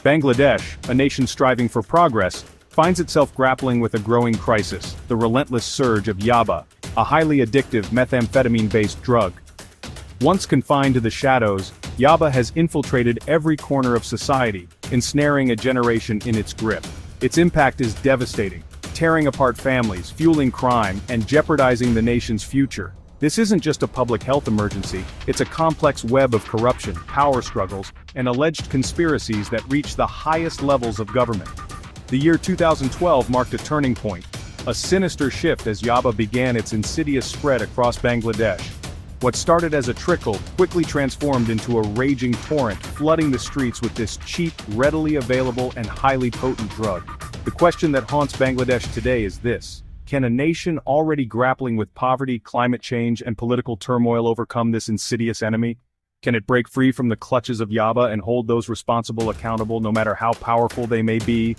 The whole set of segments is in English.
Bangladesh, a nation striving for progress, finds itself grappling with a growing crisis, the relentless surge of Yaba, a highly addictive methamphetamine-based drug. Once confined to the shadows, Yaba has infiltrated every corner of society, ensnaring a generation in its grip. Its impact is devastating, tearing apart families, fueling crime, and jeopardizing the nation's future. This isn't just a public health emergency, it's a complex web of corruption, power struggles, and alleged conspiracies that reach the highest levels of government. The year 2012 marked a turning point, a sinister shift as Yaba began its insidious spread across Bangladesh. What started as a trickle quickly transformed into a raging torrent, flooding the streets with this cheap, readily available, and highly potent drug. The question that haunts Bangladesh today is this: can a nation already grappling with poverty, climate change, and political turmoil overcome this insidious enemy? Can it break free from the clutches of Yaba and hold those responsible accountable no matter how powerful they may be?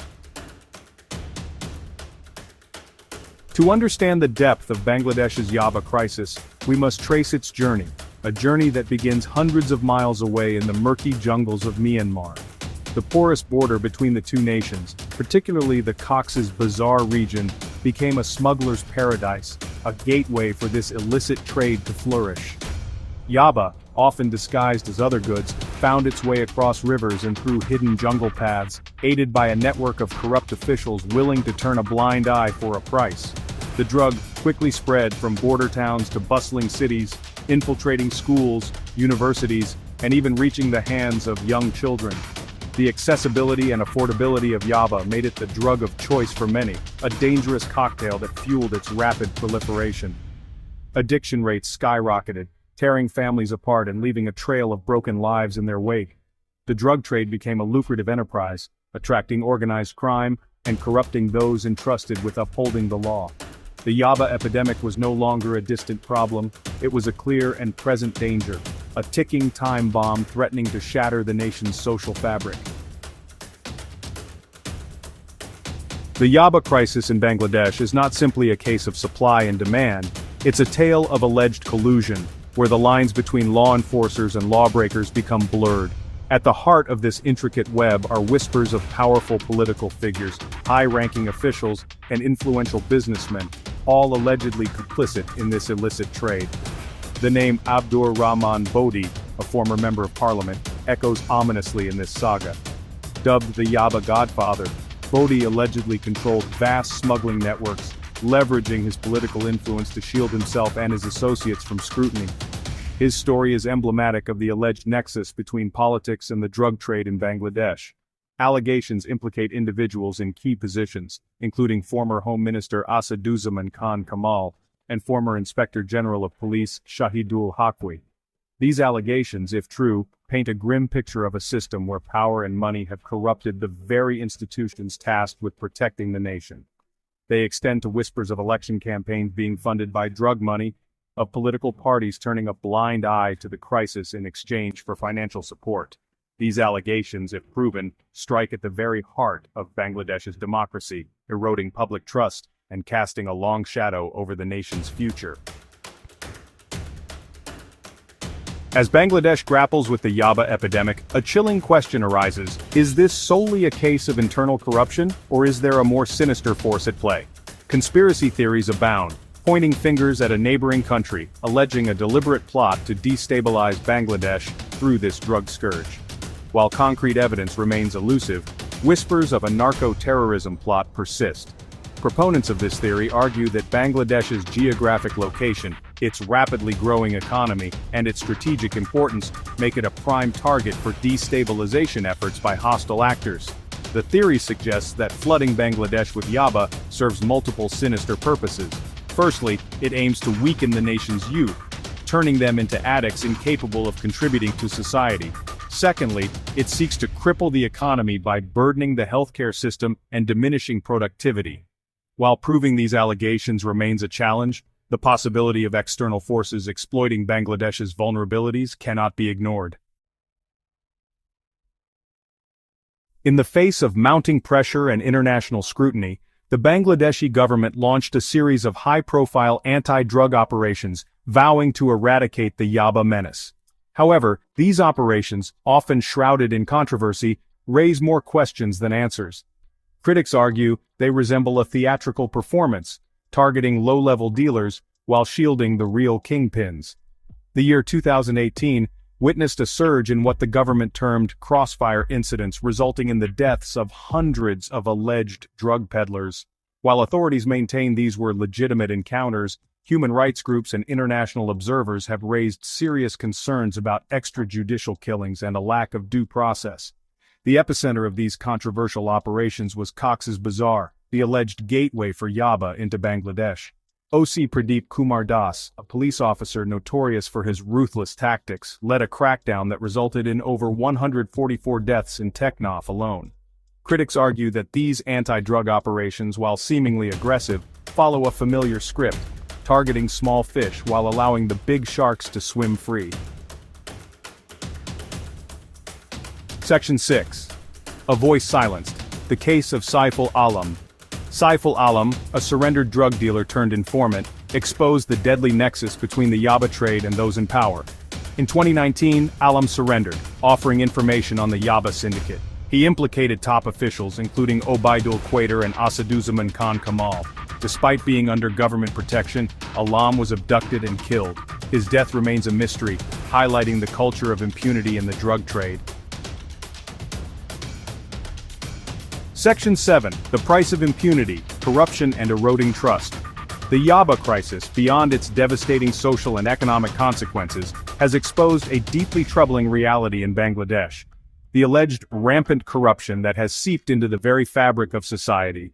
To understand the depth of Bangladesh's Yaba crisis, we must trace its journey, a journey that begins hundreds of miles away in the murky jungles of Myanmar. The porous border between the two nations, particularly the Cox's Bazar region, became a smuggler's paradise, a gateway for this illicit trade to flourish. Yaba, often disguised as other goods, found its way across rivers and through hidden jungle paths, aided by a network of corrupt officials willing to turn a blind eye for a price. The drug quickly spread from border towns to bustling cities, infiltrating schools, universities, and even reaching the hands of young children. The accessibility and affordability of Yaba made it the drug of choice for many, a dangerous cocktail that fueled its rapid proliferation. Addiction rates skyrocketed, tearing families apart and leaving a trail of broken lives in their wake. The drug trade became a lucrative enterprise, attracting organized crime and corrupting those entrusted with upholding the law. The Yaba epidemic was no longer a distant problem, it was a clear and present danger, a ticking time bomb threatening to shatter the nation's social fabric. The Yaba crisis in Bangladesh is not simply a case of supply and demand, it's a tale of alleged collusion, where the lines between law enforcers and lawbreakers become blurred. At the heart of this intricate web are whispers of powerful political figures, high-ranking officials, and influential businessmen, all allegedly complicit in this illicit trade. The name Abdur Rahman Bodhi, a former member of parliament, echoes ominously in this saga. Dubbed the Yaba Godfather, Bodhi allegedly controlled vast smuggling networks, leveraging his political influence to shield himself and his associates from scrutiny. His story is emblematic of the alleged nexus between politics and the drug trade in Bangladesh. Allegations implicate individuals in key positions, including former Home Minister Asaduzzaman Khan Kamal and former Inspector General of Police Shahidul Haqqi. These allegations, if true, paint a grim picture of a system where power and money have corrupted the very institutions tasked with protecting the nation. They extend to whispers of election campaigns being funded by drug money, of political parties turning a blind eye to the crisis in exchange for financial support. These allegations, if proven, strike at the very heart of Bangladesh's democracy, eroding public trust and casting a long shadow over the nation's future. As Bangladesh grapples with the Yaba epidemic, a chilling question arises: is this solely a case of internal corruption, or is there a more sinister force at play? Conspiracy theories abound, pointing fingers at a neighboring country, alleging a deliberate plot to destabilize Bangladesh through this drug scourge. While concrete evidence remains elusive, whispers of a narco-terrorism plot persist. Proponents of this theory argue that Bangladesh's geographic location, its rapidly growing economy, and its strategic importance make it a prime target for destabilization efforts by hostile actors. The theory suggests that flooding Bangladesh with Yaba serves multiple sinister purposes. Firstly, it aims to weaken the nation's youth, turning them into addicts incapable of contributing to society. Secondly, it seeks to cripple the economy by burdening the healthcare system and diminishing productivity. While proving these allegations remains a challenge, the possibility of external forces exploiting Bangladesh's vulnerabilities cannot be ignored. In the face of mounting pressure and international scrutiny, the Bangladeshi government launched a series of high-profile anti-drug operations, vowing to eradicate the Yaba menace. However, these operations, often shrouded in controversy, raise more questions than answers. Critics argue they resemble a theatrical performance, targeting low-level dealers while shielding the real kingpins. The year 2018 witnessed a surge in what the government termed crossfire incidents, resulting in the deaths of hundreds of alleged drug peddlers. While authorities maintain these were legitimate encounters, human rights groups and international observers have raised serious concerns about extrajudicial killings and a lack of due process. The epicenter of these controversial operations was Cox's Bazar, the alleged gateway for Yaba into Bangladesh. O.C. Pradeep Kumar Das, a police officer notorious for his ruthless tactics, led a crackdown that resulted in over 144 deaths in Teknaf alone. Critics argue that these anti-drug operations, while seemingly aggressive, follow a familiar script, targeting small fish while allowing the big sharks to swim free. Section 6. A voice silenced. The case of Saiful Alam. Saiful Alam, a surrendered drug dealer turned informant, exposed the deadly nexus between the Yaba trade and those in power. In 2019, Alam surrendered, offering information on the Yaba syndicate. He implicated top officials including Obaidul Quader and Asaduzaman Khan Kamal. Despite being under government protection, Alam was abducted and killed. His death remains a mystery, highlighting the culture of impunity in the drug trade. Section 7. The price of impunity, corruption and eroding trust. The Yaba crisis, beyond its devastating social and economic consequences, has exposed a deeply troubling reality in Bangladesh. The alleged rampant corruption that has seeped into the very fabric of society.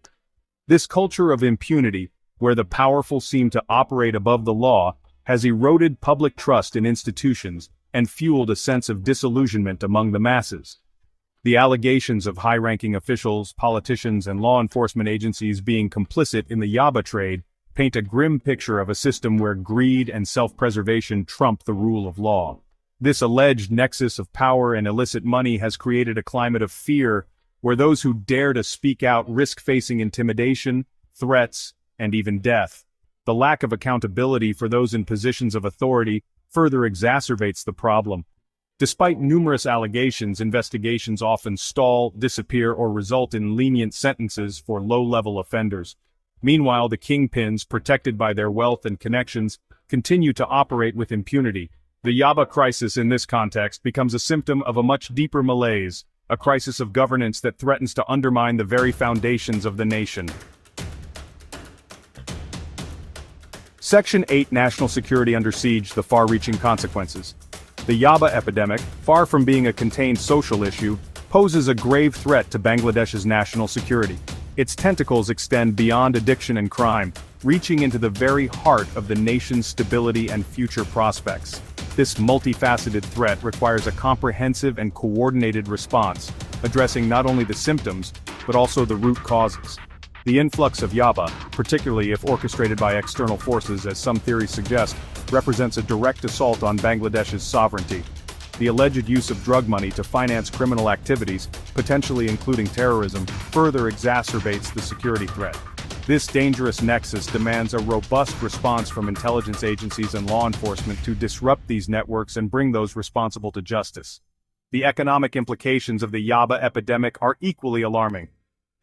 This culture of impunity, where the powerful seem to operate above the law, has eroded public trust in institutions and fueled a sense of disillusionment among the masses. The allegations of high-ranking officials, politicians and law enforcement agencies being complicit in the Yaba trade paint a grim picture of a system where greed and self-preservation trump the rule of law. This alleged nexus of power and illicit money has created a climate of fear where those who dare to speak out risk facing intimidation, threats, and even death. The lack of accountability for those in positions of authority further exacerbates the problem. Despite numerous allegations, investigations often stall, disappear, or result in lenient sentences for low-level offenders. Meanwhile, the kingpins, protected by their wealth and connections, continue to operate with impunity. The Yaba crisis in this context becomes a symptom of a much deeper malaise, a crisis of governance that threatens to undermine the very foundations of the nation. Section 8. National security under siege, the far-reaching consequences. The Yaba epidemic, far from being a contained social issue, poses a grave threat to Bangladesh's national security. Its tentacles extend beyond addiction and crime, reaching into the very heart of the nation's stability and future prospects. This multifaceted threat requires a comprehensive and coordinated response, addressing not only the symptoms, but also the root causes. The influx of Yaba, particularly if orchestrated by external forces as some theories suggest, represents a direct assault on Bangladesh's sovereignty. The alleged use of drug money to finance criminal activities, potentially including terrorism, further exacerbates the security threat. This dangerous nexus demands a robust response from intelligence agencies and law enforcement to disrupt these networks and bring those responsible to justice. The economic implications of the Yaba epidemic are equally alarming.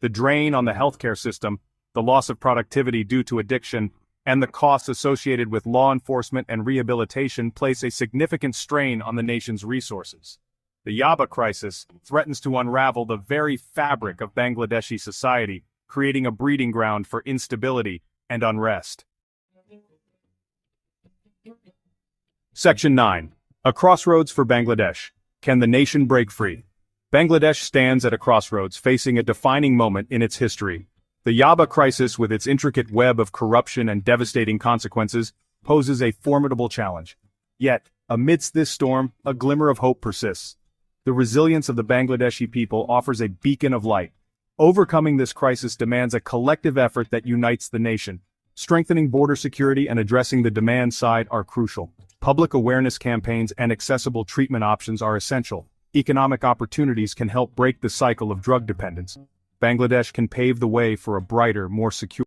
The drain on the healthcare system, the loss of productivity due to addiction, and the costs associated with law enforcement and rehabilitation place a significant strain on the nation's resources. The Yaba crisis threatens to unravel the very fabric of Bangladeshi society, creating a breeding ground for instability and unrest. Section 9. A crossroads for Bangladesh. Can the nation break free? Bangladesh stands at a crossroads, facing a defining moment in its history. The Yaba crisis, with its intricate web of corruption and devastating consequences, poses a formidable challenge. Yet, amidst this storm, a glimmer of hope persists. The resilience of the Bangladeshi people offers a beacon of light. Overcoming this crisis demands a collective effort that unites the nation. Strengthening border security and addressing the demand side are crucial. Public awareness campaigns and accessible treatment options are essential. Economic opportunities can help break the cycle of drug dependence. Bangladesh can pave the way for a brighter, more secure